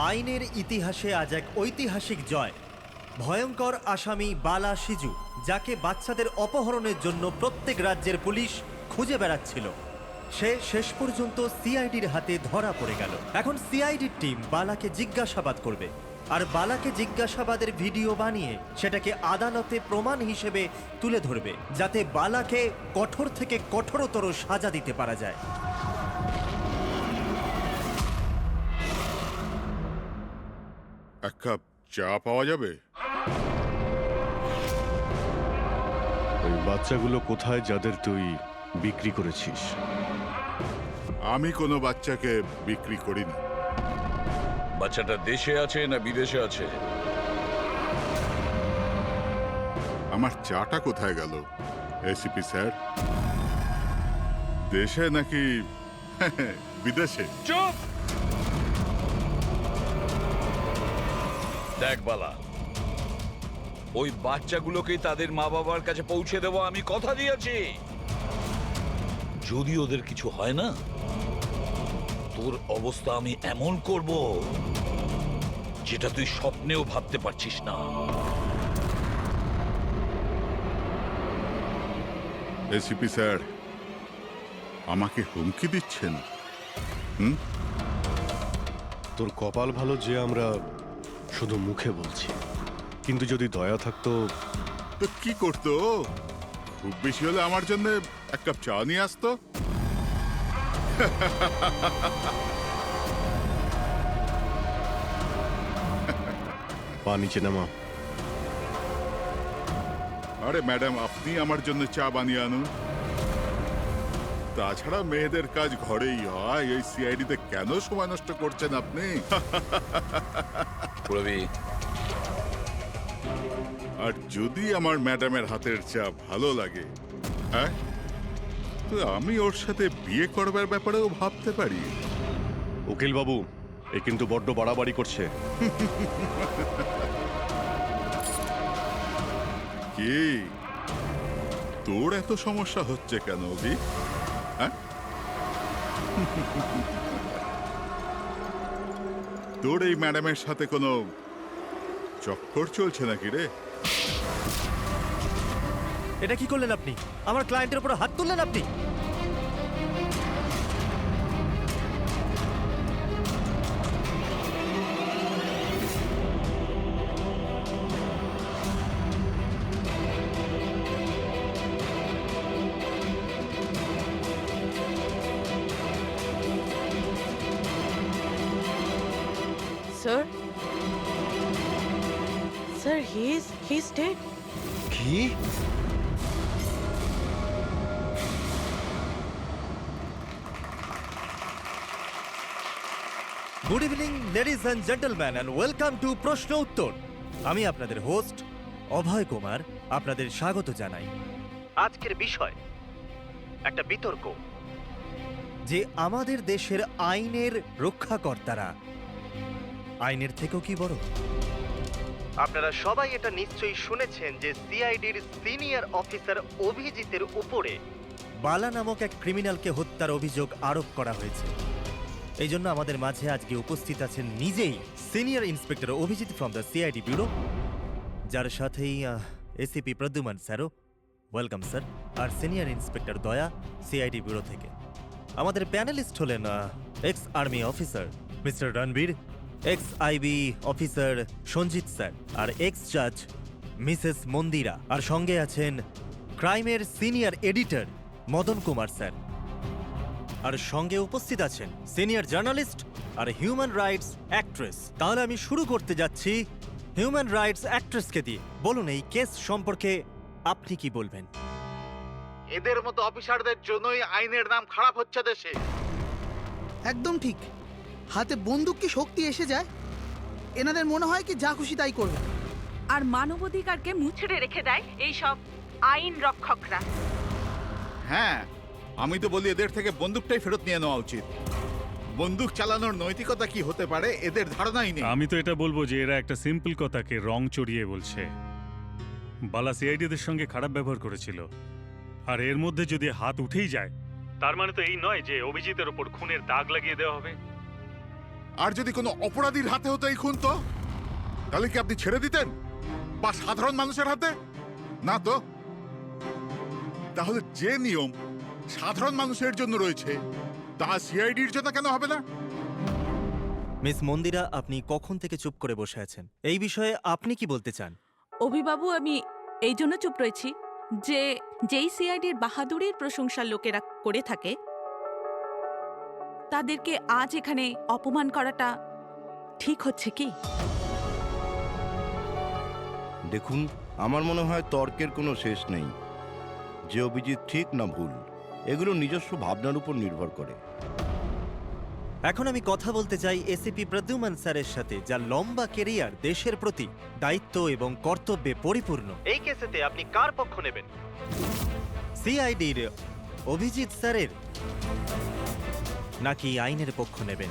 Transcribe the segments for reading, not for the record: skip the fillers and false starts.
আইনের ইতিহাসে আজ এক ঐতিহাসিক জয়। ভয়ঙ্কর আসামি বালা সিজু, যাকে বাচ্চাদের অপহরণের জন্য প্রত্যেক রাজ্যের পুলিশ খুঁজে বেড়াচ্ছিল, সে শেষ পর্যন্ত সিআইডির হাতে ধরা পড়ে গেল। এখন সিআইডির টিম বালাকে জিজ্ঞাসাবাদ করবে, আর বালাকে জিজ্ঞাসাবাদের ভিডিও বানিয়ে সেটাকে আদালতে প্রমাণ হিসেবে তুলে ধরবে, যাতে বালাকে কঠোর থেকে কঠোরতর সাজা দিতে পারা যায়। এক কাপ চা পাওয়া যাবে? ওই বাচ্চাগুলো কোথায় যাদের তুই বিক্রি করেছিস? আমি কোনো বাচ্চাকে বিক্রি করিনি। বাচ্চাটা দেশে আছে না বিদেশে আছে? আমার চাটা কোথায় গেল এসিপি স্যার? দেশে নাকি বিদেশে? চুপ! দেখ বালা, ওই বাচ্চাগুলোকে তাদের মা বাবার কাছে পৌঁছে দেবো, আমি কথা দিয়েছি। যদি ওদের কিছু হয় না, তোর অবস্থা আমি এমন করব যেটা তুই স্বপ্নেও ভাবতে পারছিস না। এসিপি স্যার আমাকে হুমকি দিচ্ছেন? তোর কপাল ভালো যে আমরা শুধু মুখে বলছি, কিন্তু যদি দয়া থাকতো। তো কি করতো? খুব বেশি হলে আমার জন্য এক কাপ চা নিয়ে আসতো। পা নিচে নামা। আরে ম্যাডাম, আপনি আমার জন্য চা বানিয়ে আনুন। তাছাড়া মেয়েদের কাজ ঘরেই হয়, এই সিআইডিতে কেন সময় নষ্ট করছেন আপনি? রবি, আর যদি আমার ম্যাডামের হাতের চা ভালো লাগে, হ্যাঁ, তো আমি ওর সাথে বিয়ে করবার ব্যাপারেও ভাবতে পারি। উকিল বাবু, এ কিন্তু বড্ড বাড়াবাড়ি করছে। কি তোর এত সমস্যা হচ্ছে কেন অভি? হ্যাঁ, তোর এই ম্যাডামের সাথে কোনো চক্কর চলছে নাকি রে? এটা কি করলেন আপনি? আমার ক্লায়েন্টের উপর হাত তুললেন আপনি। Sir? Sir, he's dead. কি? Good evening ladies and gentleman, and welcome to প্রশ্ন উত্তর। আমি আপনাদের হোস্ট অভয় কুমার আপনাদের স্বাগত জানাই। আজকের বিষয় একটা বিতর্ক, যে আমাদের দেশের আইনের রক্ষাকর্তারা আইনের থেকেও কি বড়। আপনারা সবাই এটা নিশ্চয়ই শুনেছেন যে সিআইডির সিনিয়র অফিসার অভিজিতের উপরে বালা নামক এক ক্রিমিনালকে হত্যার অভিযোগ আরোপ করা হয়েছে। এই জন্য আমাদের মাঝে আজকে উপস্থিত আছেন নিজেই senior inspector Abhijit from the CID bureau, যার সাথেই এসিপি প্রদ্যুমান স্যারও, ওয়েলকাম স্যার, আর senior inspector Daya CID bureau থেকে। আমাদের প্যানেলিস্ট হলেন ex army officer Mr Ranbir, ex IB officer Sanjit sir, আর এক্স জাজ মিসেস মন্দিরা, আর সঙ্গে আছেন ক্রাইমের senior editor Madan Kumar sir, আর সঙ্গে উপস্থিত আছেন সিনিয়র জার্নালিস্ট আর হিউম্যান রাইটস অ্যাক্ট্রেস। তাহলে আমি শুরু করতে যাচ্ছি হিউম্যান রাইটস অ্যাক্ট্রেসকে দিয়ে। বলুন, এই কেস সম্পর্কে আপনি কি বলবেন? এদের মতো অফিসারদের জন্যই আইনের নাম খারাপ হচ্ছে দেশে। একদম ঠিক। হাতে বন্দুক কি শক্তি এসে যায়? এনাদের মনে হয় কি যা খুশি তাই করবে, আর মানবাধিকারকে মুচড়ে রেখে দেয় এই সব আইন রক্ষকরা। হ্যাঁ, আমি তো বলি এদের থেকে বন্দুকটাই ফেরত নিয়ে নেওয়া উচিত। বন্দুক চালানোর নৈতিকতা কি হতে পারে এদের ধারণাই নেই। আমি তো এটা বলবো যে এরা একটা সিম্পল কথাকে রং চড়িয়ে বলছে। বালা সিআইডিদের সঙ্গে খারাপ ব্যবহার করেছিল, আর এর মধ্যে যদি হাত উঠেই যায়, তার মানে তো এই নয় যে অভিজিতের ওপর খুনের দাগ লাগিয়ে দেওয়া হবে। আর যদি কোনো অপরাধীর হাতে হতো এই খুন, তো তাহলে কি আপনি ছেড়ে দিতেন, বা সাধারণ মানুষের হাতে? না তো। তাহলে যে নিয়ম সাধারণ মানুষের জন্য রয়েছে তা সিআইডির জন্য কেন হবে না? মিস মন্দিরা, আপনি কখন থেকে চুপ করে বসে আছেন? এই বিষয়ে আপনি কি বলতে চান? অভিবাবু, আমি এই জন্য চুপ রয়েছি যে যেই সিআইডির বাহাদুরির প্রশংসা লোকেরা করে থাকে তাদেরকে আজ এখানে অপমান করাটা ঠিক হচ্ছে কি? দেখুন, আমার মনে হয় তর্কের কোনো শেষ নেই। যে অভিজিৎ ঠিক না ভুল, এগুলো নিজস্ব ভাবনার উপর নির্ভর করে। এখন আমি কথা বলতে চাই এসিপি প্রদ্যুম্ন স্যারের সাথে, যার লম্বা কেরিয়ার দেশের প্রতি দায়িত্ব এবং কর্তব্যে পরিপূর্ণ। এই কেসেতে আপনি কার পক্ষ নেবেন? সিআইডির অভিজিৎ স্যারের, নাকি আইনের পক্ষ নেবেন?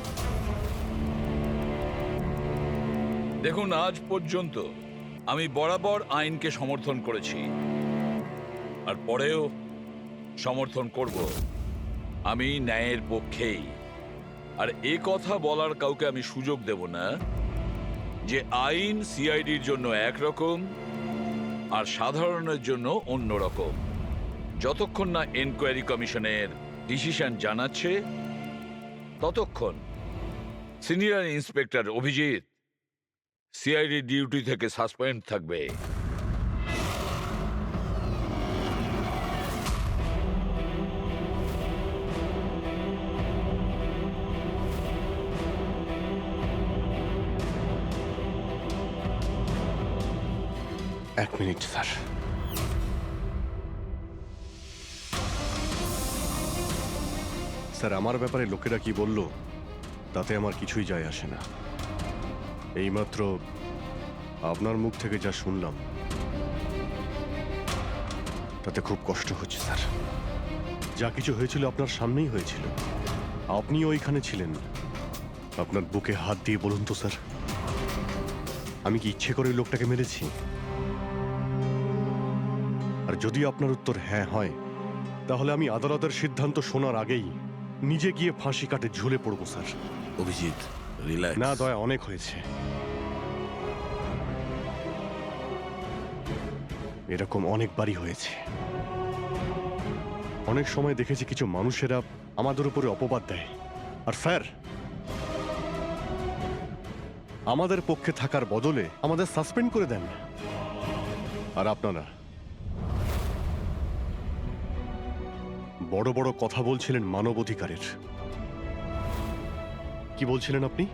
দেখুন, আজ পর্যন্ত আমি বরাবর আইনকে সমর্থন করেছি, আর পরেও সমর্থন করব। আমি ন্যায়ের পক্ষেই। আর এ কথা বলার কাউকে আমি সুযোগ দেব না যে আইন সিআইডির জন্য একরকম আর সাধারণের জন্য অন্য রকম। যতক্ষণ না এনকোয়ারি কমিশনের ডিসিশন জানাচ্ছে ততক্ষণ senior inspector Abhijit CID duty থেকে সাসপেন্ড থাকবে। এক মিনিট স্যার। স্যার, আমার ব্যাপারে লোকেরা কি বলল তাতে আমার কিছুই যায় আসে না। এইমাত্র আপনার মুখ থেকে যা শুনলাম তাতে খুব কষ্ট হচ্ছে স্যার। যা কিছু হয়েছিল আপনার সামনেই হয়েছিল, আপনি ওইখানে ছিলেন। আপনার বুকে হাত দিয়ে বলুন তো স্যার, আমি কি ইচ্ছে করে ওই লোকটাকে মেরেছি? আর যদি আপনার উত্তর হ্যাঁ হয়, তাহলে আমি আদালতের সিদ্ধান্ত শোনার আগেই নিজে গিয়ে ফাঁসি কাটে ঝুলে পড়বো স্যার। অভিজিৎ, রিল্যাক্স। না দয়া, অনেক হয়েছে। এরকম অনেকবারই হয়েছে। অনেক সময় দেখেছি কিছু মানুষেরা আমাদের উপরে অপবাদ দেয়, আর স্যার আমাদের পক্ষে থাকার বদলে আমাদের সাসপেন্ড করে দেন। আর আপনারা বড় বড় কথা বলছিলেন মানবাধিকারের। কি বলছিলেন আপনি?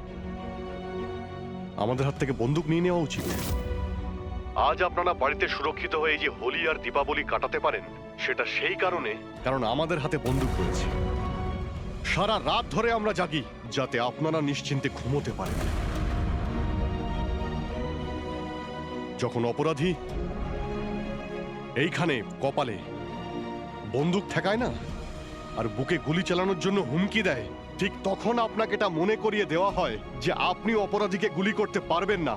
আমাদের হাত থেকে বন্দুক নিয়ে নেওয়া উচিত। আজ আপনারা বাড়িতে সুরক্ষিত হয়ে যে হোলি আর দীপাবলি কাটাতে পারেন, সেটা সেই কারণে কারণ আমাদের হাতে বন্দুক রয়েছে। সারা রাত ধরে আমরা জাগি যাতে আপনারা নিশ্চিন্তে ঘুমোতে পারেন। যখন অপরাধী এইখানে কপালে বন্দুক ঠেকায় না আর বুকে গুলি চালানোর জন্য হুমকি দেয়, ঠিক তখন আপনাকে এটা মনে করিয়ে দেওয়া হয় যে আপনি অপরাধীকে গুলি করতে পারবেন না,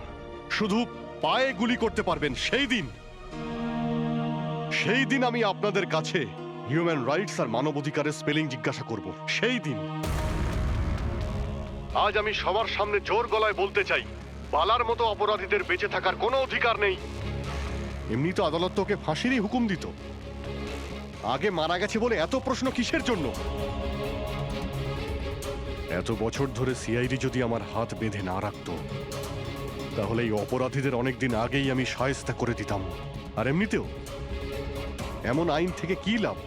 শুধু পায়ে গুলি করতে পারবেন। সেই দিন আমি আপনাদের কাছে হিউম্যান রাইটস আর মানবাধিকারের স্পেলিং জিজ্ঞাসা করব। সেই দিন। আজ আমি সবার সামনে জোর গলায় বলতে চাই, বালার মতো অপরাধীদের বেঁচে থাকার কোনো অধিকার নেই। এমনি তো আদালত তোকে ফাঁসিরই হুকুম দিত। আগে মারা গেছে বলে এত প্রশ্ন কিসের জন্য? এত বছর ধরে সিআইডি যদি আমার হাত বেঁধে না রাখতো, তাহলে এই অপরাধীদের অনেকদিন আগেই আমি শায়েস্তা করে দিতাম। আর এমনিতেও এমন আইন থেকে কি লাভ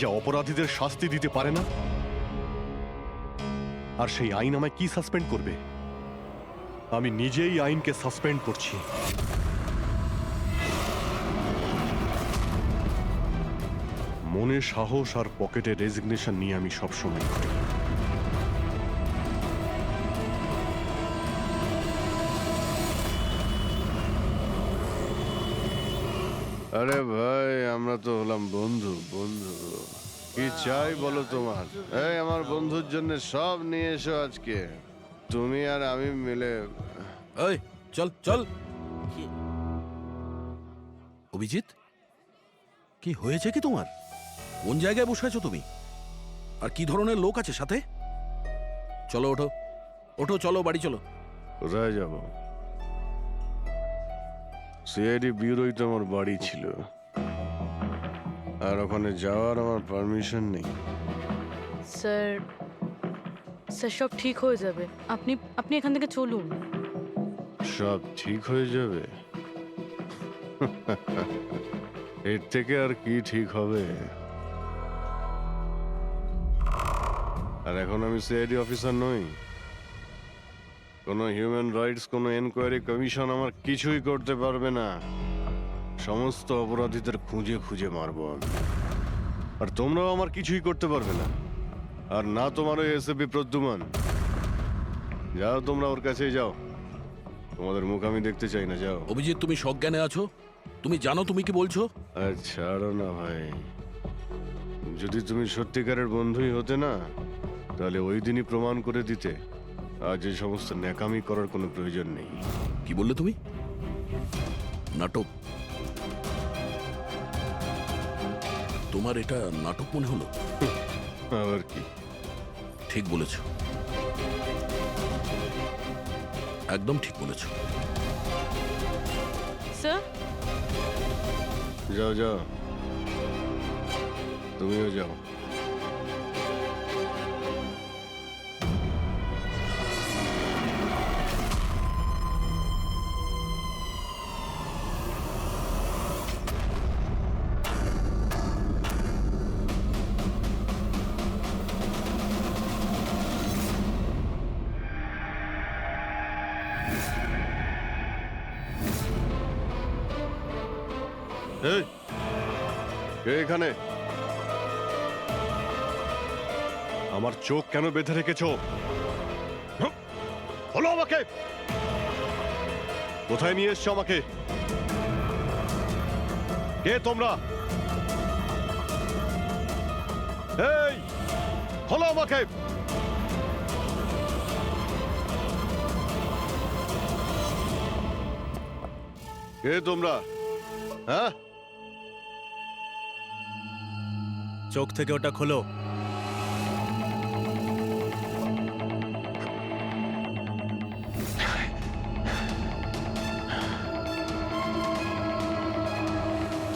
যা অপরাধীদের শাস্তি দিতে পারে না? আর সেই আইন আমায় কি সাসপেন্ড করবে? আমি নিজেই আইনকে সাসপেন্ড করছি। মনে সাহস আর পকেটে রেজিগনেশন নিয়ে আমি সবসময় করি। আরে ভাই, আমরা তো হলাম বন্ধু। কি চাই বলো তোমার? এই আমার বন্ধুর জন্য সব নিয়ে এসো আজকে, তুমি আর আমি মিলে। এই চল চল। অভিজিৎ, কি হয়েছে কি তোমার? কোন জায়গায় বসে আছো তুমি? আর কি ধরনের লোক আছে সাথে? চলো ওঠো, ওঠো, চলো বাড়ি চলো। কোথায় যাব? সিআইডি ব্যুরোই তো আমার বাড়ি ছিল, আর ওখানে যাওয়ার আমার পারমিশন নেই। স্যার স্যার সব ঠিক হয়ে যাবে, আপনি আপনি এখান থেকে চলুন। সব ঠিক হয়ে যাবে? এর থেকে আর কি ঠিক হবে? আর এখন আমি সিআইডি অফিসার নই। কোনো হিউম্যান রাইটস, কোনো এনকোয়ারি কমিশন আমার কিছুই করতে পারবে না। সমস্ত অপরাধীদের খুঁজে খুঁজে মারবো আমি। আর তোমরাও আমার কিছুই করতে পারবে না। আর না তোমার ওই এসএপি প্রদ্যুমান। যাও, তোমরা ওর কাছেই যাও। তোমাদের মুখ আমি দেখতে চাই না, যাও। অভিজিৎ, তুমি সজ্ঞানে আছো? তুমি জানো তুমি কি বলছো? ছাড়ো না ভাই। যদি তুমি সত্যিকারের বন্ধুই হতে না, তাহলে ওই দিনই প্রমাণ করে দিতে আজ এই সমস্ত ন্যাকামি করার কোনো প্রয়োজন নেই। কি বললে তুমি? নাটক? তোমার এটা নাটক মনে হলো? আবার কি? ঠিক বলেছ, একদম ঠিক বলেছ। স্যার যাও যাও, তুমিও যাও। এই, কে এখানে? আমার চোখ কেন বেঁধে রেখেছো? বলো আমাকে, কোথায় নিয়ে এসছো আমাকে? কে তোমরা? এই, বলো আমাকে। কে তোমরা? হ্যাঁ, চোখ থেকে ওটা খোলো।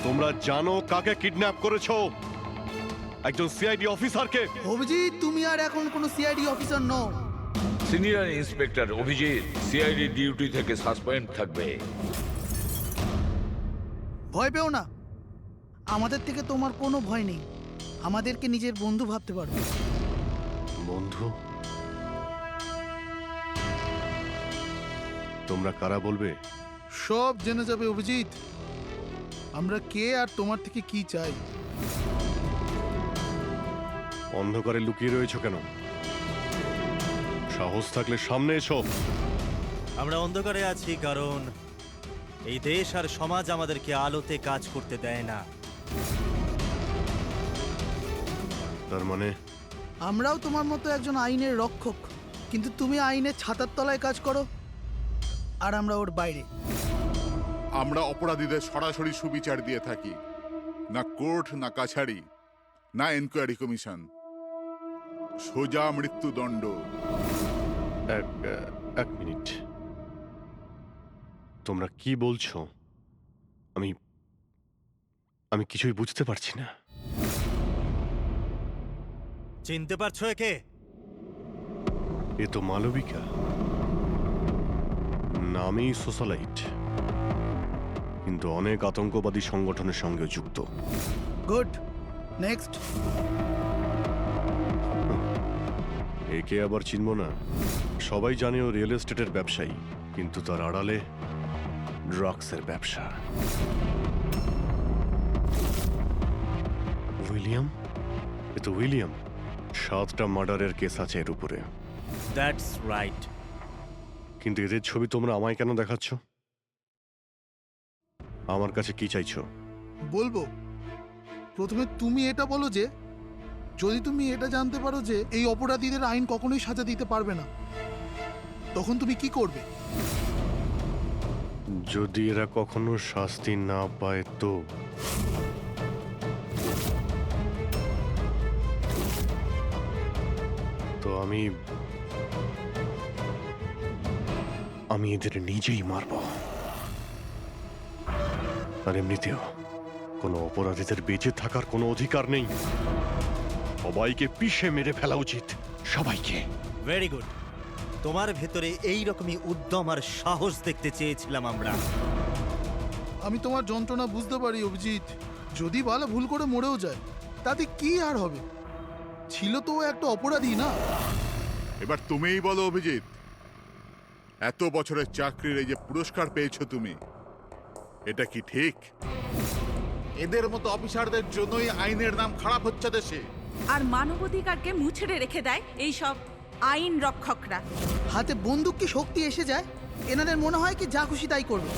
তোমরা জানো কাকে কিডন্যাপ করেছো? একজন সিআইডি অফিসারকে। অভিজিৎ, তুমি আর এখন কোনো সিআইডি অফিসার নও। Senior inspector Abhijit CID duty থেকে সাসপেন্ড থাকবে। ভয় পেও না, আমাদের থেকে তোমার কোনো ভয় নেই। আমাদেরকে নিজের বন্ধু ভাবতে পারবে। বন্ধু? তোমরা কারা বলবে? সব জেনে যাবে অভিজিৎ, আমরা কে আর তোমার থেকে কি চাই। অন্ধকারে লুকিয়ে রয়েছো কেন? সাহস থাকলে সামনে এসো। আমরা অন্ধকারে আছি কারণ এই দেশ আর সমাজ আমাদেরকে আলোতে কাজ করতে দেয় না। তার মানে আমরাও তোমার মতো একজন আইনের রক্ষক, কিন্তু তুমি আইনের ছাতার তলায় কাজ করো আর আমরা ওর বাইরে। আমরা অপরাধীদের সরাসরি সুবিচার দিয়ে থাকি, না কোর্ট, না কাছারি, না এনকোয়ারি কমিশন, সোজা মৃত্যুদণ্ড। এক মিনিট, তোমরা কি বলছো? আমি কিছুই বুঝতে পারছি না। চিনতে পারছো একে? এ তো মালবিকা, নামই সোশ্যালাইট, কিন্তু অনেক আতঙ্কবাদী সংগঠনের সঙ্গে যুক্ত। Good, next. একে আবার চিনব না? সবাই জানে ও রিয়েল এস্টেটের ব্যবসায়ী, কিন্তু তার আড়ালে ড্রাগসের ব্যবসা। উইলিয়াম? এ তো উইলিয়াম। 7টা মার্ডারের কেস আছে এর উপরে। That's right. কিন্তু এদের ছবি তোমরা আমায় কেন দেখাচ্ছ? আমার কাছে কি চাইছো? বলবো, প্রথমে তুমি এটা বলো যে যদি তুমি এটা জানতে পারো যে এই অপরাধীদের আইন কখনোই সাজা দিতে পারবে না, তখন তুমি কি করবে? যদি এরা কখনো শাস্তি না পায় তো? আমি এদের নিজেই মারব। আর এমনিতেও কোনো অপরাধীদের বেঁচে থাকার কোনো অধিকার নেই। সবাইকে পিষে মেরে ফেলা উচিত, সবাইকে। Very good. তোমার ভেতরে এই রকমই উদ্যম আর সাহস দেখতে চেয়েছিলাম আমরা। আমি তোমার যন্ত্রণা বুঝতে পারি অভিজিৎ। যদি বালা ভুল করে মরেও যায় তাতে কি আর হবে? ছিল তো ও একটা অপরাধী, না? এবার তুমিই বলো অভিজিৎ, এত বছরের চাকরির এই যে পুরস্কার পেয়েছো তুমি, এটা কি ঠিক? এদের মতো অফিসারদের জন্যই আইনের নাম খারাপ হচ্ছে দেশে। আর মানবাধিকারকে মুছড়ে রেখে দেয় এই সব আইন রক্ষকরা। হাতে বন্দুক কি শক্তি এসে যায়? এনাদের মনে হয় কি যা খুশি তাই করবে।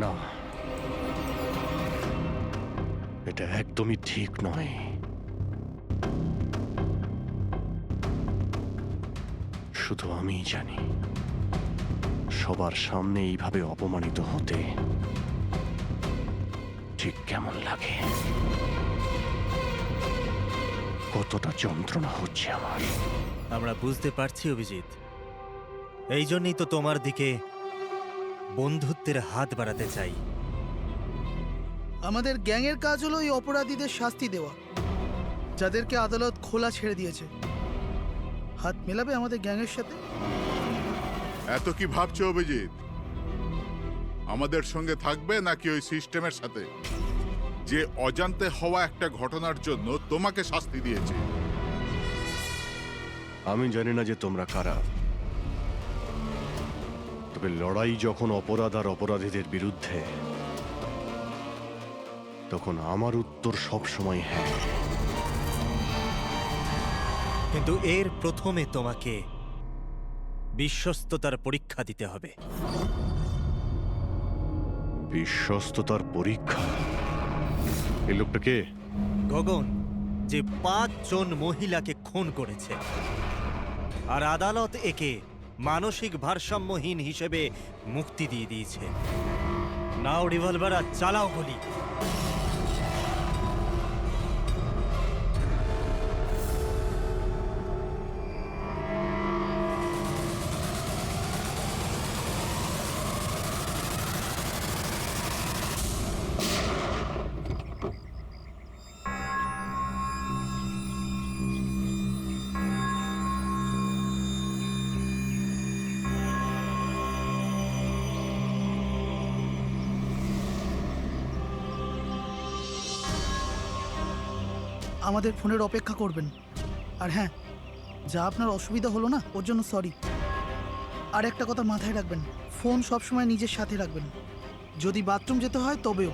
না, এটা একদমই ঠিক নয়। শুধু আমিই জানি সবার সামনে এইভাবে অপমানিত হতে ঠিক কেমন লাগে, কতটা যন্ত্রণা হচ্ছে আমার। আমরা বুঝতে পারছি অভিজিৎ, এই জন্যই তো তোমার দিকে বন্ধুত্বের হাত বাড়াতে চাই। আমাদের গ্যাংয়ের কাজ হলো এই অপরাধীদের শাস্তি দেওয়া, যাদেরকে আদালত খোলা ছেড়ে দিয়েছে। হাত মেলাবে আমাদের গ্যাংয়ের সাথে? এত কি ভাবছো অভিজিৎ? আমাদের সঙ্গে থাকবে নাকি ওই সিস্টেমের সাথে, যে অজান্তে হওয়া একটা ঘটনার জন্য তোমাকে শাস্তি দিয়েছে? আমি জানি না যে তোমরা কারা, তবে লড়াই যখন অপরাধ আর অপরাধীদের বিরুদ্ধে, তখন আমার উত্তর সবসময় হ্যাঁ। কিন্তু এর প্রথমে তোমাকে বিশ্বস্ততার পরীক্ষা দিতে হবে। বিশ্বস্ততার পরীক্ষা? এই লোকটা কে? গগন, যে 5 জন মহিলাকে খুন করেছে, আর আদালত একে মানসিক ভারসাম্যহীন হিসেবে মুক্তি দিয়ে দিয়েছে। নাও রিভলভার আর চালাও গুলি। আমাদের ফোনের অপেক্ষা করবেন। আর হ্যাঁ, যা আপনার অসুবিধা হলো না, ওর জন্য সরি। আর একটা কথা মাথায় রাখবেন, ফোন সবসময় নিজের সাথে রাখবেন। যদি বাথরুম যেতে হয় তবেও।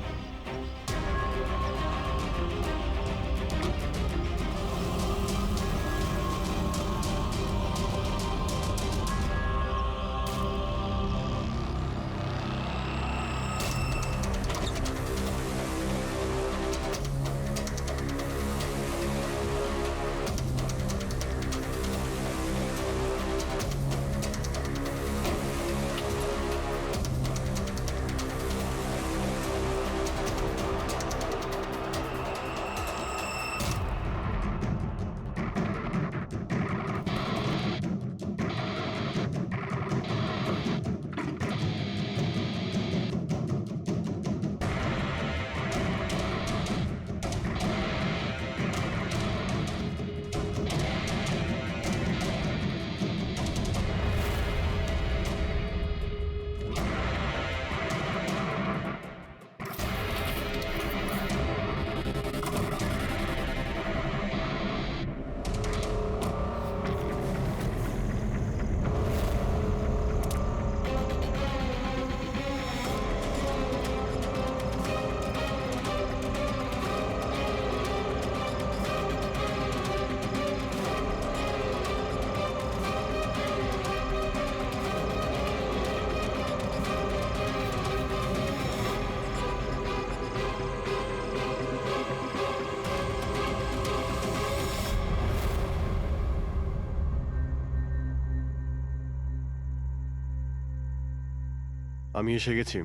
আমি এসে গেছি।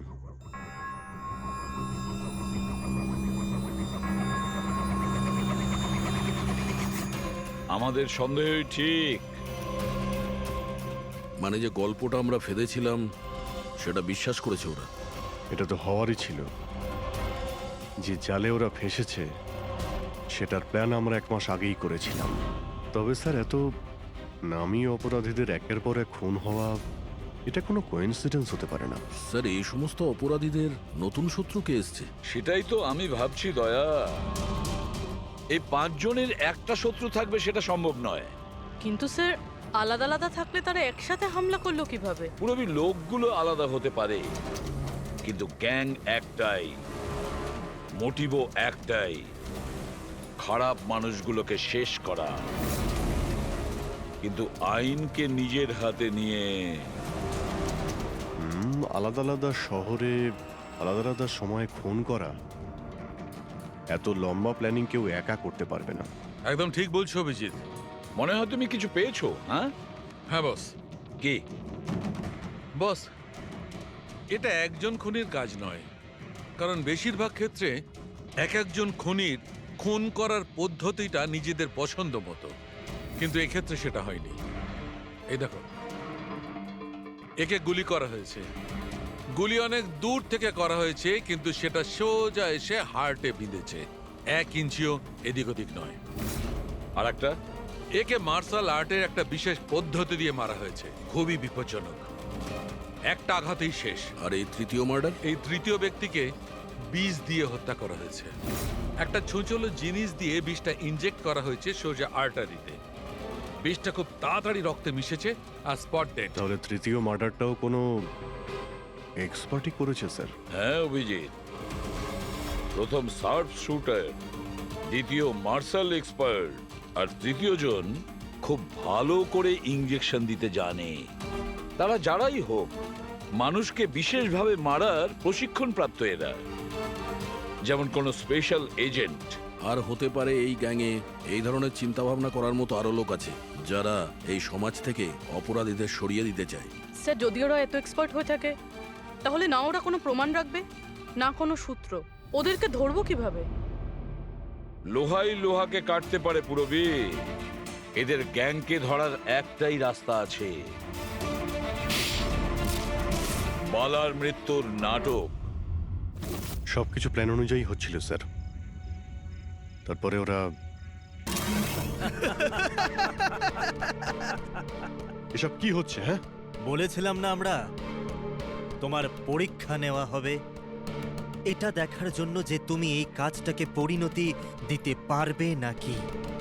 আমাদের সন্দেহই ঠিক। মানে যে গল্পটা আমরা ফেলেছিলাম সেটা বিশ্বাস করেছে ওরা। এটা তো হওয়ারই ছিল। যে জালে ওরা ফেসেছে সেটার প্ল্যান আমরা 1 মাস আগেই করেছিলাম। তবে স্যার, এত নামী অপরাধীদের একের পর এক খুন হওয়া, এটা কোনো কোইন্সিডেন্স হতে পারে না। স্যার, এই সমস্ত অপরাধীদের নতুন শত্রু কে এসছে? সেটাই তো আমি ভাবছি দয়া। এই 5 জনের একটা শত্রু থাকবে সেটা সম্ভব নয়। কিন্তু স্যার, আলাদা আলাদা থাকলে তারা একসাথে হামলা করলো কিভাবে? পুরোপুরি লোকগুলো আলাদা হতে পারে, কিন্তু গ্যাং একটাই, মোটিভও একটাই, খারাপ মানুষগুলোকে শেষ করা। কিন্তু আইনকে নিজের হাতে নিয়ে আলাদা আলাদা শহরে আলাদা আলাদা সময়ে খুন করা, এত লম্বা প্ল্যানিং কেউ একা করতে পারবে না। একদম ঠিক বলছো অভিজিৎ। মনে হয় তুমি কিছু পেয়েছো। হ্যাঁ হ্যাঁ বস। কি বস, এটা একজন খুনির কাজ নয়, কারণ বেশিরভাগ ক্ষেত্রে এক একজন খুনির খুন করার পদ্ধতিটা নিজেদের পছন্দ মতো, কিন্তু এক্ষেত্রে সেটা হয়নি। এই দেখো, একে গুলি করা হয়েছে, গুলি অনেক দূর থেকে করা হয়েছে, কিন্তু সেটা সোজা এসে হার্টে বিঁধেছে, 1 ইঞ্চিও এদিক ওদিক নয়। আর একটা, একে মার্শাল আর্টের একটা বিশেষ পদ্ধতি দিয়ে মারা হয়েছে, খুবই বিপজ্জনক। একটা আঘাতেই শেষ। আর এই তৃতীয় মার্ডার? এই তৃতীয় ব্যক্তিকে বিষ দিয়ে হত্যা করা হয়েছে। একটা ছোঁচলো জিনিস দিয়ে বিষটা ইনজেক্ট করা হয়েছে সোজা আর্টারিতে। বিষটা খুব তাড়াতাড়ি রক্তে মিশেছে আর স্পট ডেড। তাহলে তৃতীয় মার্ডারটাও কোনো এক্সপার্টই করেছে স্যার? হ্যাঁ অভিজিৎ, প্রথম শার্প শুটার, দ্বিতীয় মার্শাল এক্সপার্ট, আর তৃতীয় জন খুব ভালো করে ইঞ্জেকশন দিতে জানে। তারা যারাই হোক, মানুষকে বিশেষভাবে মারার প্রশিক্ষণ প্রাপ্ত এরা, যেমন কোনো স্পেশাল এজেন্ট। আর হতে পারে এই গ্যাংয়ে এই ধরনের চিন্তা ভাবনা করার মতো আরো লোক আছে, যারা এই সমাজ থেকে অপরাধীদের সরিয়ে দিতে চায়। স্যার, যদি ওরা এত এক্সপার্ট হয়ে থাকে, তাহলে না ওরা কোনো প্রমাণ রাখবে, না কোনো সূত্র। ওদেরকে ধরবো কিভাবে? লোহাই লোহাকে কাটতে পারে পুরবি। এদের গ্যাংকে ধরার একটাই রাস্তা আছে, বালার মৃত্যুর নাটক। সবকিছু প্ল্যান অনুযায়ী হচ্ছিল স্যার, তারপরে ওরা এসব কি হচ্ছে? হ্যাঁ, বলেছিলাম না আমরা, তোমার পরীক্ষা নেওয়া হবে এটা দেখার জন্য যে তুমি এই কাজটাকে পরিণতি দিতে পারবে নাকি।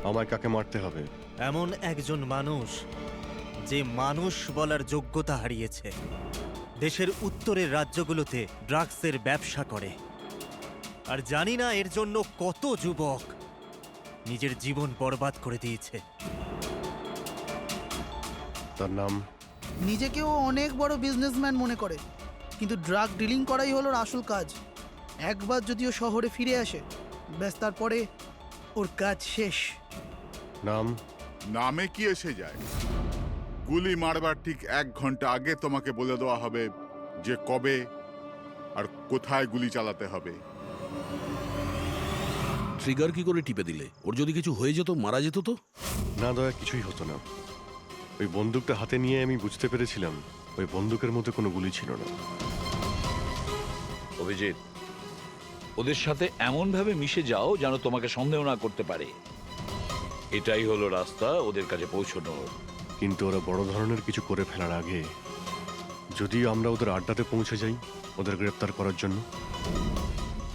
আমায় কাকে মারতে হবে? এমন একজন মানুষ যে মানুষ বলার যোগ্যতা হারিয়েছে, দেশের উত্তরের রাজ্যগুলোতে ড্রাগসের ব্যবসা করে, আর জানি না এর জন্য কত যুবক নিজের জীবন বরবাদ করে দিয়েছে। তার নাম? নিজেকেও অনেক বড় বিজনেসম্যান মনে করে, কিন্তু ড্রাগ ডিলিং করাই হলো ওর আসল কাজ। একবার যদি ও শহরে ফিরে আসে, ব্যাস তারপরে ওর কাজ শেষ। নাম? নামে কি এসে যায়? গুলি মারবার ঠিক 1 ঘন্টা আগে তোমাকে বলে দেওয়া হবে যে কবে আর কোথায় গুলি চালাতে হবে। ট্রিগার কি করে টিপে দিলে? ওর যদি কিছু হয়ে যেত, মারা যেত তো? না দয়া, কিছুই হতো না। ওই বন্দুকটা হাতে নিয়ে আমি বুঝতে পেরেছিলাম ওই বন্দুকের মধ্যে কোনো গুলি ছিল না। অভিজিৎ, ওদের সাথে এমন ভাবে মিশে যাও যেন তোমাকে সন্দেহ না করতে পারে। এটাই হলো রাস্তা ওদের কাছে পৌঁছানোর। কিন্তু ওরা বড় ধরনের কিছু করে ফেলার আগে যদিও আমরা ওদের আড্ডাতে পৌঁছে যাই ওদের গ্রেপ্তার করার জন্য।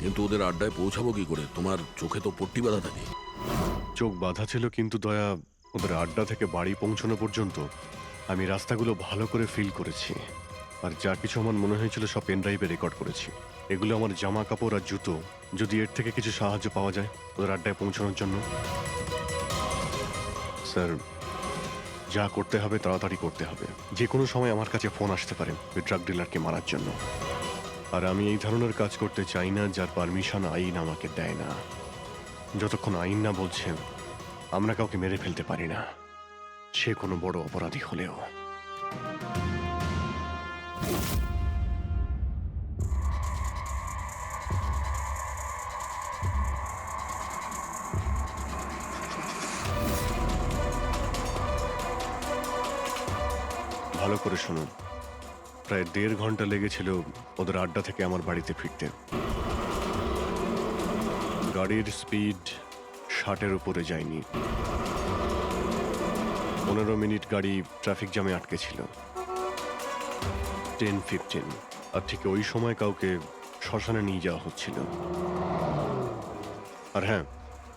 কিন্তু ওদের আড্ডায় পৌঁছাবো কি করে? তোমার চোখে তো পট্টি বাঁধা থাকে। চোখ বাঁধা ছিল, কিন্তু দয়া, ওদের আড্ডা থেকে বাড়ি পৌঁছানো পর্যন্ত আমি রাস্তাগুলো ভালো করে ফিল করেছি, আর যা কিছু আমার মনে হয়েছিল সব পেন ড্রাইভে রেকর্ড করেছি। এগুলো আমার জামা কাপড় আর জুতো। যদি এর থেকে কিছু সাহায্য পাওয়া যায় ওদের আড্ডায় পৌঁছানোর জন্য। স্যার, যা করতে হবে তাড়াতাড়ি করতে হবে। যে কোনো সময় আমার কাছে ফোন আসতে পারে ওই ড্রাগ ডিলারকে মারার জন্য, আর আমি এই ধরনের কাজ করতে চাই না যার পারমিশন আইন আমাকে দেয় না। যতক্ষণ আইন না বলছে আমরা কাউকে মেরে ফেলতে পারি না, সে কোনো বড় অপরাধী হলেও। ভালো করে শুনুন, প্রায় 1.5 ঘন্টা লেগেছিল ওদের আড্ডা থেকে আমার বাড়িতে ফিরতে। গাড়ির স্পিড 60-এর উপরে যায়নি। 15 মিনিট গাড়ি ট্রাফিক জ্যামে আটকে ছিল। 10-15, আর ঠিক ওই সময় কাউকে শ্মশানে নিয়ে যাওয়া হচ্ছিল। আর হ্যাঁ,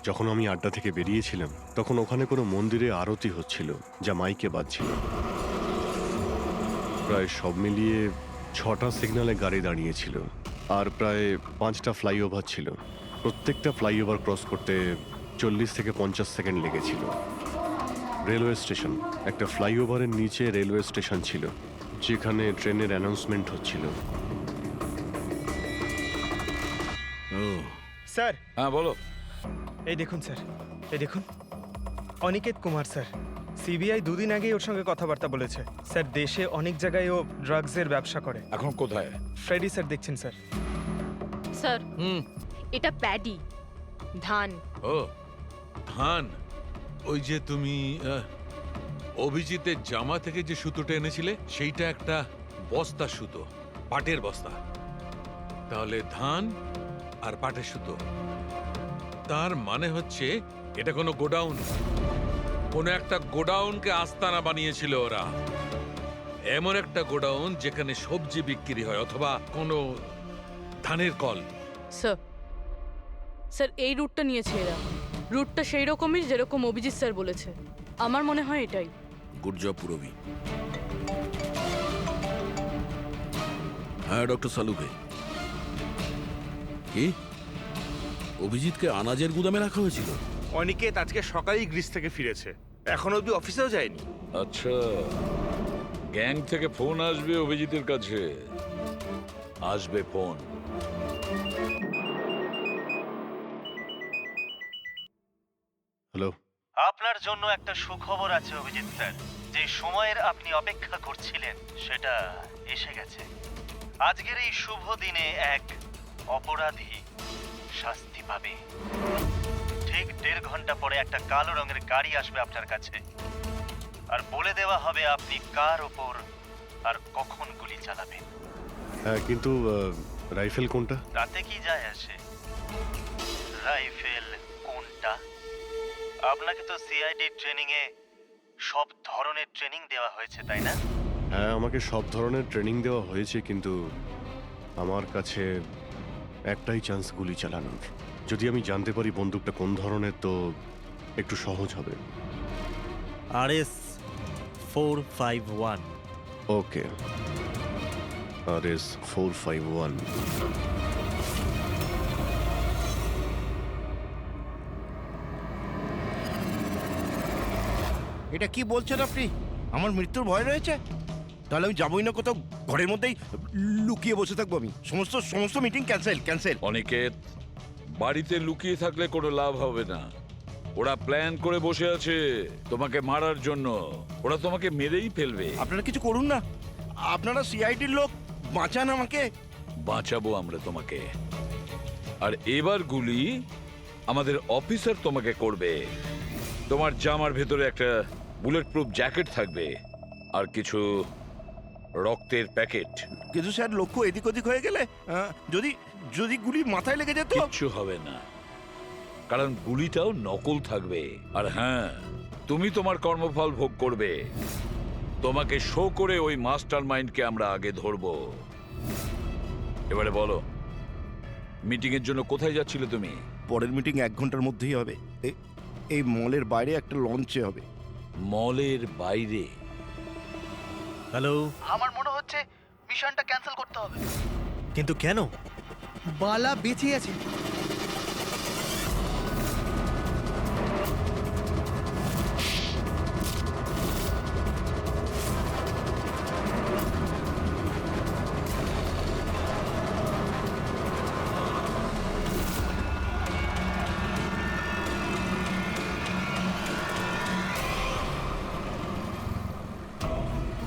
যখন আমি আড্ডা থেকে বেরিয়েছিলাম তখন ওখানে কোনো মন্দিরে আরতি হচ্ছিল, যা মাইকে বাজছিল। প্রায় সব মিলিয়ে 6টা সিগন্যালে গাড়ি দাঁড়িয়েছিল, আর প্রায় 5টা ফ্লাইওভার ছিল। প্রত্যেকটা ফ্লাইওভার ক্রস করতে 40 থেকে 50 সেকেন্ড লেগেছিল। রেলওয়ে স্টেশন, একটা ফ্লাইওভারের নিচে রেলওয়ে স্টেশন ছিল, যেখানে ট্রেনের অ্যানাউন্সমেন্ট হচ্ছিল। স্যার, হ্যাঁ বলো। এই দেখুন স্যার, এই দেখুন, অনিকেত কুমার স্যার। সিবিআই 2 দিন আগেই ওর সঙ্গে কথাবার্তা বলেছে। স্যার, দেশে অনেক জায়গায় ও ড্রাগসের ব্যবসা করে। এখন কোথায়? ফ্রেডি স্যার দেখছেন স্যার। স্যার, এটা প্যাডি, ধান। ও ধান। ওই যে তুমি অভিজিতের জামা থেকে যে সুতোটা এনেছিলে, সেইটা একটা বস্তা সুতো, পাটের বস্তা। তাহলে ধান আর পাটের সুতো, তার মানে হচ্ছে এটা কোনো গোডাউন, কোনো একটা গোডাউনকে আস্তানা বানিয়েছিল ওরা। এমন একটা গোডাউন যেখানে সবজি বিক্রি হয়, অথবা কোনো ধানের কল। স্যার, স্যার এই রুটটা নিয়েছে এরা। রুটটা সেই রকমই যেরকম অভিজিৎ স্যার বলেছে। আমার মনে হয় এটাই। গুড জব পুরবি। হ্যাঁ ডক্টর সালুকে, কি অভিজিৎকে আনাজের গুদামে রাখা হয়েছিল? অনিকেত আজকে সকালেই গ্রিস থেকে ফিরেছে, এখন অবধি অফিসেও যায়নি। আচ্ছা, গ্যাং থেকে ফোন আসবে অভিজিতের কাছে। আসবে ফোন। হ্যালো, আপনার জন্য একটা সুখবর আছে অভিজিৎ স্যার। যে সময়ের আপনি অপেক্ষা করছিলেন সেটা এসে গেছে। আজকের এই শুভ দিনে এক অপরাধী শাস্তি পাবে। ঠিক 1.5 ঘন্টা পরে একটা কালো রঙের গাড়ি আসবে আপনার কাছে, আর বলে দেওয়া হবে আপনি কার ওপর আর কখন গুলি চালাবেন। হ্যাঁ, কিন্তু রাইফেল কোনটা? তাতে কি যায় আসে রাইফেল কোনটা? আপনাকে তো সিআইডি ট্রেনিং এ সব ধরনের ট্রেনিং দেওয়া হয়েছে, তাই না? হ্যাঁ, আমাকে সব ধরনের ট্রেনিং দেওয়া হয়েছে, কিন্তু আমার কাছে একটাই চান্স গুলি চালানোর। যদি আমি জানতে পারি বন্দুকটা কোন ধরনের, তো একটু সহজ হবে। RS 451। ওকে, RS 451। এটা কি বলছেন আপনি? আমার মৃত্যুর ভয় রয়েছে? তাহলে আমি যাবই না কোথাও, ঘরের মধ্যেই লুকিয়ে বসে থাকবো। আমি সমস্ত মিটিং ক্যান্সেল। অনিকেত, বাড়িতে লুকিয়ে থাকলে কোনো লাভ হবে না। ওরা প্ল্যান করে বসে আছে তোমাকে মারার জন্য। ওরা তোমাকে মেরেই ফেলবে। আপনারা কিছু করুন না, আপনারা সিআইডির লোক, বাঁচান আমাকে। বাঁচাবো আমরা তোমাকে। আর এবার গুলি আমাদের অফিসার তোমাকে করবে। তোমার জামার ভেতরে একটা বুলেট প্রুফ জ্যাকেট থাকবে, আর কিছু রক্তের প্যাকেট। কিন্তু স্যার, লক্ষ্য এদিক ওদিক হয়ে গেলে, যদি গুলি মাথায় লেগে যেত? কিচ্ছু হবে না, কারণ গুলিটাও নকল থাকবে। আর হ্যাঁ, তুমি তোমার কর্মফল ভোগ করবে। তোমাকে শো করে ওই মাস্টার মাইন্ডকে আমরা আগে ধরবো। এবারে বলো, মিটিং এর জন্য কোথায় যাচ্ছিলে তুমি? পরের মিটিং 1 ঘন্টার মধ্যেই হবে। এই মলের বাইরে একটা লঞ্চে হবে। মলের বাইরে? হ্যালো, আমার মনে হচ্ছে মিশনটা ক্যান্সেল করতে হবে। কিন্তু কেন? বালা বেঁচে আছে।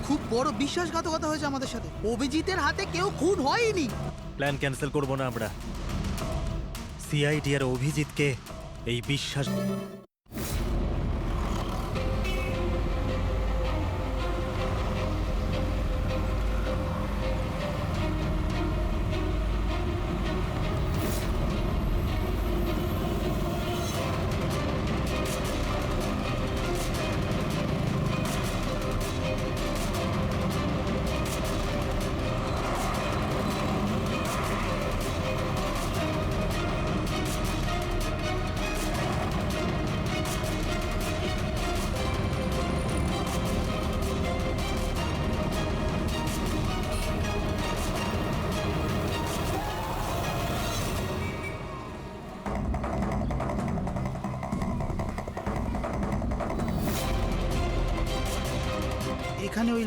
খুব বড় বিশ্বাসঘাতকতা হয়েছে আমাদের সাথে। অভিজিতের হাতে কেউ খুন হয়নি। প্ল্যান ক্যান্সেল করব না আমরা। সিআইডি আর অভিজিৎকে এই বিশ্বাস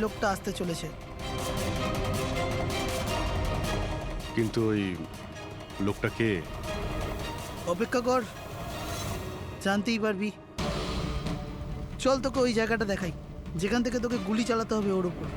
লোকটা আসতে চলেছে। কিন্তু ওই লোকটা কে? অপেক্ষা কর, জানতেই পারবি। চল তোকে ওই জায়গাটা দেখাই, যেখান থেকে তোকে গুলি চালাতে হবে ওর উপর।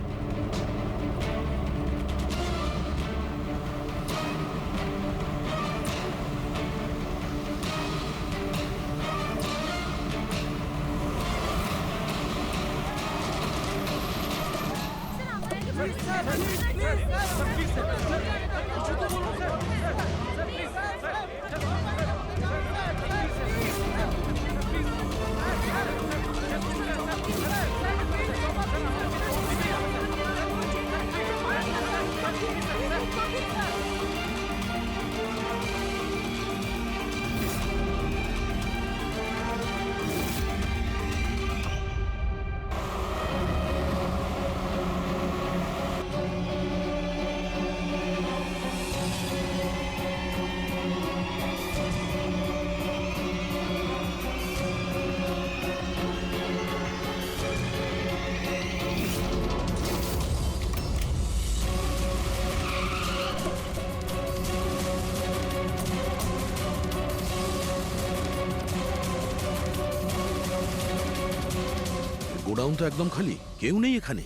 গোডাউন তো একদম খালি, কেউ নেই এখানে।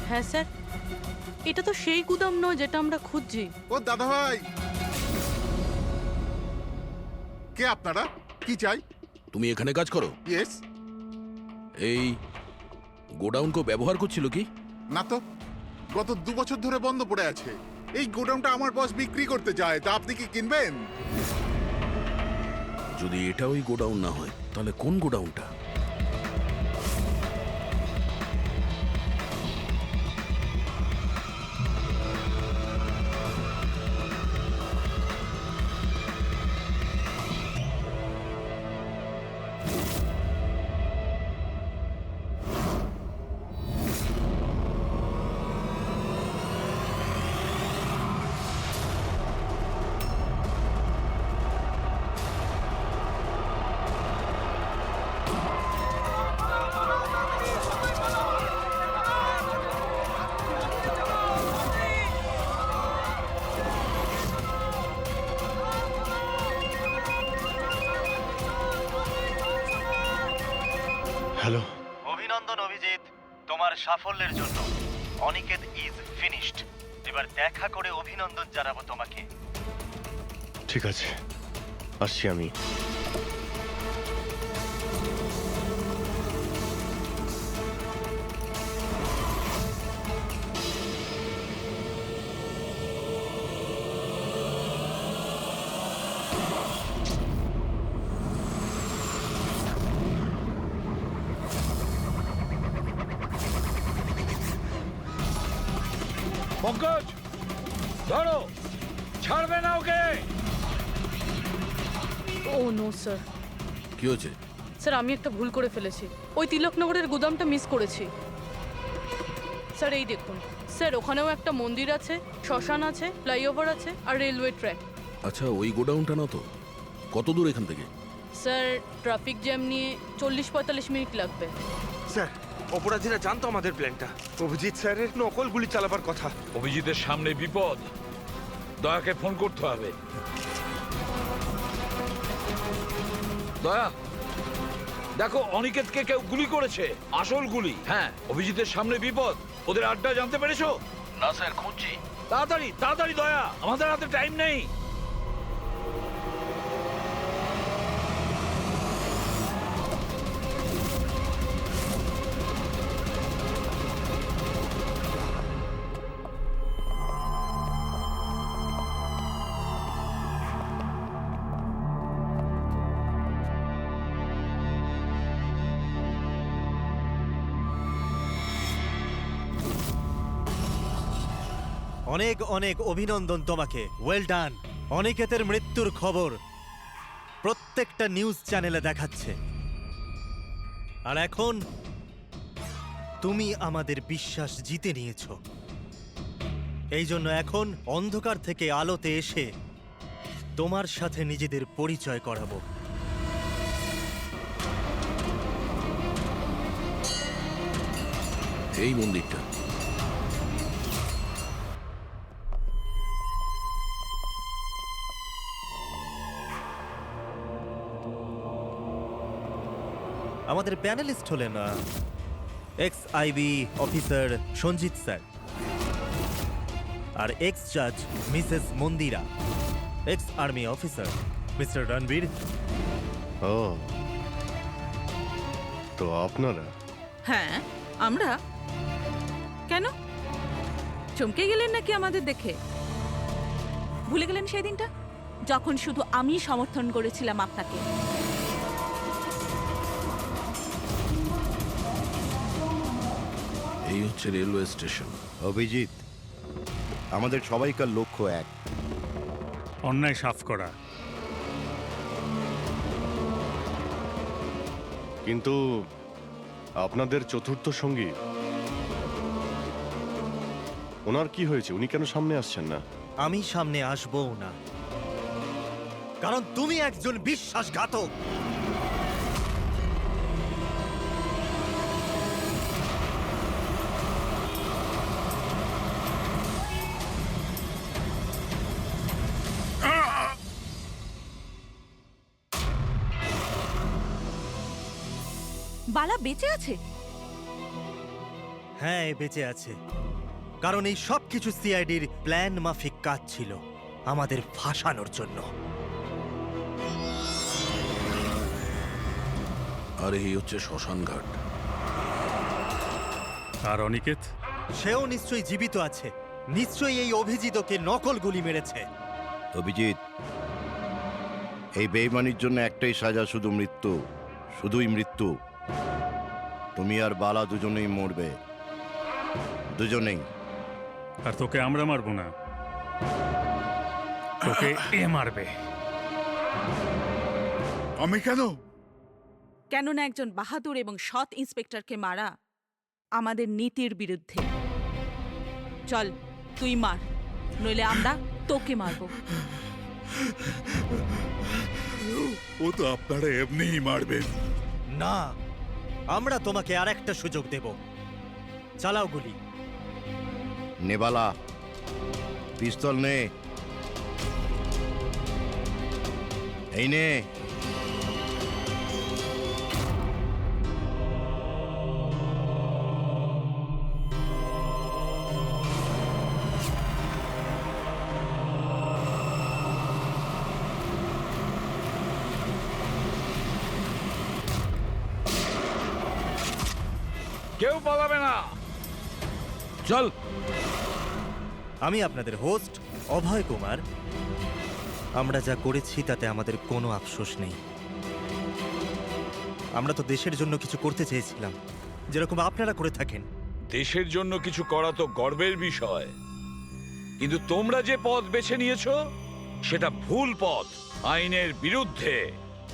হ্যাঁ স্যার, এটা তো সেই গুদাম নয় যেটা আমরা খুঁজছি। ও দাদা ভাই, কে আপনারা? কি চাই? তুমি এখানে কাজ করো? ইয়েস। এই গোডাউন কেউ ব্যবহার করছিল কি? না তো, গত 2 বছর ধরে বন্ধ পড়ে আছে। এই গোডাউনটা আমার বস বিক্রি করতে চায়, তা আপনি কি কিনবেন? যদি এটা ওই গোডাউন না হয় তাহলে কোন গোডাউনটা? হ্যালো। অভিনন্দন অভিজিৎ, তোমার সাফল্যের জন্য। Aniket is finished. এবার দেখা করে অভিনন্দন জানাবো তোমাকে। ঠিক আছে, আসছি আমি। পঙ্কজ, ধরো, ছাড়বে না ওকে। ও নো স্যার। কি হয়েছে? স্যার আমি একটা ভুল করে ফেলেছি, ওই তিলকনগরের গুদামটা মিস করেছি। স্যার এই দেখুন স্যার, ওখানেও একটা মন্দির আছে, শ্মশান আছে, ফ্লাইওভার আছে আর রেলওয়ে ট্র্যাক। আচ্ছা, ওই গোডাউনটা না তো? কত দূর এখান থেকে? স্যার ট্রাফিক জ্যাম নিয়ে 40-45 মিনিট লাগবে। স্যার, অপরাধীরা জানতো আমাদের প্ল্যানটা। অভিজিৎ স্যারের নকল গুলি চালাবার কথা। অভিজিতের সামনে বিপদ, দয়াকে ফোন করতে হবে। দয়া, দেখো অনিকেতকে কেউ গুলি করেছে, আসল গুলি। হ্যাঁ, অভিজিতের সামনে বিপদ। ওদের আড্ডা জানতে পেরেছো? না স্যার, খুঁজছি। তাড়াতাড়ি তাড়াতাড়ি দয়া, আমাদের হাতে টাইম নেই। অনেক অনেক অভিনন্দন তোমাকে। Well done. অনিকেতের মৃত্যুর খবর প্রত্যেকটা নিউজ চ্যানেলে দেখাচ্ছে, আর এখন তুমি আমাদের বিশ্বাস জিতে নিয়েছো। এই জন্য এখন অন্ধকার থেকে আলোতে এসে তোমার সাথে নিজেদের পরিচয় করাবো। এই মন্দিরটা আমাদের প্যানেলিস্ট হলেন ex IB officer Sanjit sir, আর এক্স জাজ Mrs Mandira, ex army officer Mr Ranbir. ও, তো আপনারা? হ্যাঁ, আমরা। কেন চমকে গেলেন নাকি আমাদের দেখে? ভুলে গেলেন সেই দিনটা যখন শুধু আমি সমর্থন করেছিলাম আপনাকে? এই হচ্ছে রেলওয়ে স্টেশন। অভিজিৎ, আমাদের সবাইকার লক্ষ্য এক, অন্যায় সাফ করা। কিন্তু আপনাদের চতুর্থ সঙ্গী, ওনার কি হয়েছে? উনি কেন সামনে আসছেন না? আমি সামনে আসবো না, কারণ তুমি একজন বিশ্বাসঘাতক। বালা বেঁচে আছে? হ্যাঁ, এ বেঁচে আছে, কারণ এই সব কিছু সিআইডির প্ল্যান মাফিক কাজ ছিল আমাদের ফাঁসানোর জন্য। আর এই হচ্ছে শ্মশান ঘাট। আর অনিকেত? সেও নিশ্চয়ই জীবিত আছে, নিশ্চয়ই এই অভিজিৎকে নকল গুলি মেরেছে। অভিজিৎ, এই বেইমানির জন্য একটাই সাজা, শুধু মৃত্যু, শুধুই মৃত্যু। তুমি আর বালা দুজনেই মরবে, দুজনেই। আর তোকে আমরা মারবো না, তোকে এ মারবে। আমি কেন? কেননা একজন বাহাদুর এবং সৎ ইন্সপেক্টরকে মারা আমাদের নীতির বিরুদ্ধে। চল, তুই মার, নইলে আমরা তোকে মারবো। ও তো আপনারা এমনিই মারবেন। না, আমরা তোমাকে আর একটা সুযোগ দেব। চালাও গুলি। নেবালা, পিস্তল নে। এই নে। কেউ পালাবে না। চল। আমি আপনাদের হোস্ট অভয় কুমার। আমরা যা করেছি তাতে আমাদের কোনো আফসোস নেই। আমরা তো দেশের জন্য কিছু করতে চেয়েছিলাম, যেরকম আপনারা করে থাকেন। দেশের জন্য কিছু করা তো গর্বের বিষয়, কিন্তু তোমরা যে পথ বেছে নিয়েছো সেটা ভুল পথ, আইনের বিরুদ্ধে।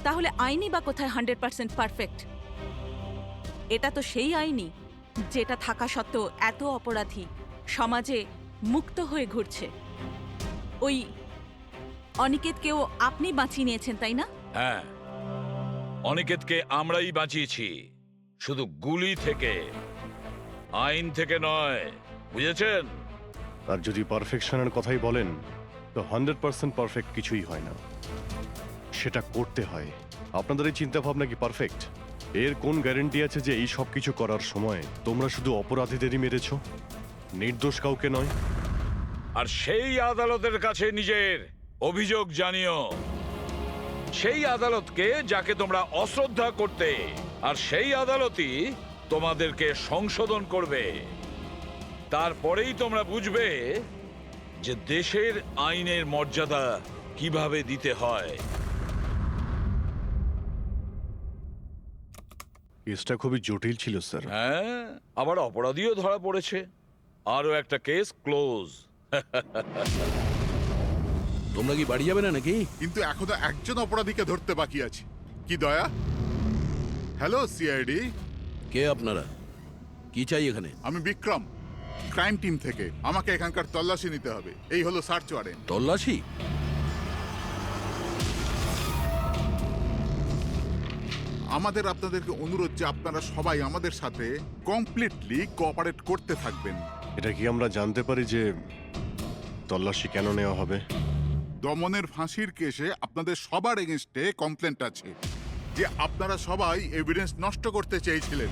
তাহলে আইনই বা কোথায় 100% পারফেক্ট? এটা তো সেই আইনই যেটা থাকা সত্ত্বেও এত অপরাধী সমাজে মুক্ত হয়ে ঘুরছে। ওই অনিকেতকেও আপনি বাঁচিয়ে নিয়েছেন, তাই না? হ্যাঁ, অনিকেতকে আমরাই বাঁচিয়েছি, শুধু গুলি থেকে, আইন থেকে নয়, বুঝেছেন? আর যদি পারফেকশনের কথাই বলেন, তো 100% পারফেক্ট কিছুই হয় না, সেটা করতে হয়। আপনাদের এই চিন্তা ভাবনা কি পারফেক্ট? এর কোন গ্যারেন্টি আছে যে এই সব কিছু করার সময় তোমরা শুধু অপরাধীদেরই মেরেছ, নির্দোষ কাউকে নয়? আর সেই আদালতের কাছে নিজের অভিযোগ জানিও, সেই আদালতকে যাকে তোমরা অশ্রদ্ধা করতে, আর সেই আদালতই তোমাদেরকে সংশোধন করবে। তারপরেই তোমরা বুঝবে যে দেশের আইনের মর্যাদা কিভাবে দিতে হয়। কেসটা খুবই জটিল ছিল স্যার। হ্যাঁ, আবার অপরাধীও ধরা পড়েছে। আরো একটা কেস ক্লোজ। তোমরা কি বাড়ি যাবে না নাকি? কিন্তু এখনো একজন অপরাধীকে ধরতে বাকি আছে। কি দয়া? Hello CID. কে আপনারা? কি চাই এখানে? আমি বিক্রম, ক্রাইম টিম থেকে। আমাকে এখানকার তল্লাশি নিতে হবে। এই হলো সার্চ ওয়ারেন্ট। তল্লাশি? আমাদের আপনাদেরকে অনুরোধ যে আপনারা সবাই আমাদের সাথে কমপ্লিটলি কোঅপারেট করতে থাকবেন। এটা কি আমরা জানতে পারি যে তল্লাশি কেন নেওয়া হবে? দমনের ফাঁসির কেসে আপনাদের সবার এগেনস্টে কমপ্লেন্ট আছে। যে আপনারা সবাই এভিডেন্স নষ্ট করতে চেয়েছিলেন।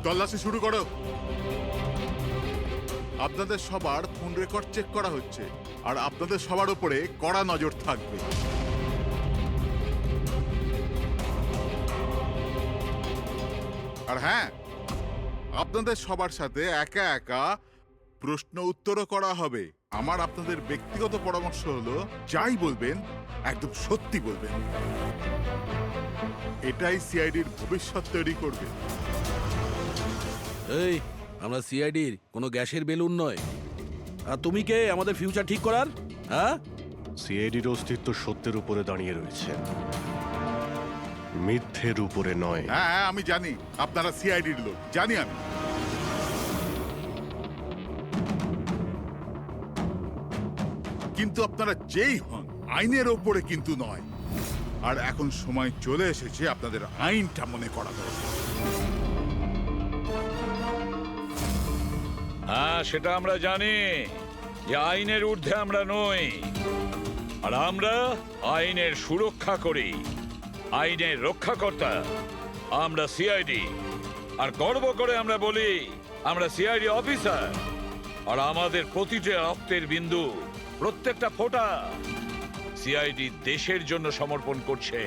তল্লাশি শুরু করো। আপনাদের সবার ফোন রেকর্ড চেক করা হচ্ছে, আর আপনাদের সবার উপরে কড়া নজর থাকবে। আর হ্যাঁ, আপনাদের সবার সাথে একা একা প্রশ্ন উত্তরও করা হবে। আমার আপনাদের ব্যক্তিগত পরামর্শ হলো, যাই বলবেন একদম সত্যি বলবেন। এটাই সিআইডির ভবিষ্যৎ তৈরি করবে। এই আমরা সিআইডির কোনো গ্যাসের বেলুন নয়। আর তুমি কে আমাদের ফিউচার ঠিক করার? হ্যাঁ, সিআইডির অস্তিত্ব সত্যের উপরে দাঁড়িয়ে রয়েছে, মিথ্যের উপরে নয়। হ্যাঁ হ্যাঁ, আমি জানি আপনারা সিআইডির লোক, জানি আমি। কিন্তু আপনারা যেই হন, আইনের ওপরে কিন্তু নয়। আর এখন সময় চলে এসেছে আপনাদের আইনটা মনে করা দরকার। হ্যাঁ, সেটা আমরা জানি যে আইনের ঊর্ধ্বে আমরা নই, আর আমরা আইনের সুরক্ষা করি, আইনের রক্ষাকর্তা। আমরা সিআইডি, আর গর্ব করে আমরা বলি আমরা সিআইডি অফিসার। আর আমাদের প্রতিটা রক্তের বিন্দু, প্রত্যেকটা ফোঁটা সিআইডি দেশের জন্য সমর্পণ করছে।